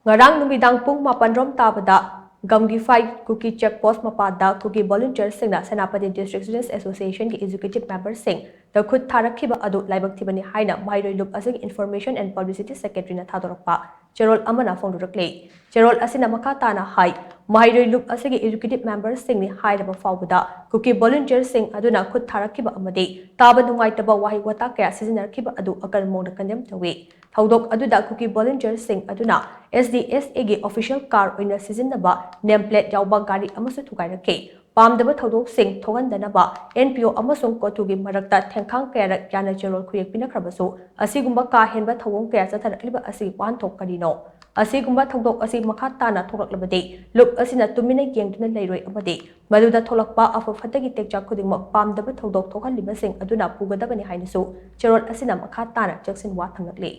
Ngarang numidang pung mapanrom tabada Gamgiphai Kuki Chek post mapada Kuki volunteer Singna Senapati District Students Association ki executive member Sing the Khut Tharakhiba adu Laibak Thibani haina maheiroi asigi Information and Publicity Secretary na thadorakpa cherol amana phongdorakli cherol asina makatana hai maheiroi asigi executive member Sing ni hairaba fawbada Kuki volunteer Sing aduna Khut Tharakhiba amadi taba nungaitaba wahi wata kaya sizinarkhiba adu akal mongda kandem tawi Thaudok aduda Kuki volunteer Sing aduna SDSA gi official car oina sizinaba nameplate yauba gari amasu thugairake pamdaba thaudok sing thogandanaba NPO amasung kotugi marakta thengkhang kaya yana cherol khuyek pinakhrabasu asigumba ka henba thawong kaya chatharakliba asi wanthok kadino asigumba thaudok asi makhatana thoraklabadi lup asina tumina yengduna leiroi amadi maduda tholakpa afafatagi tekja khudingma pamdaba thaudok thokhalliba sing aduna pugadabani hainasu cherol asina makhatana jaksin wa thangnakli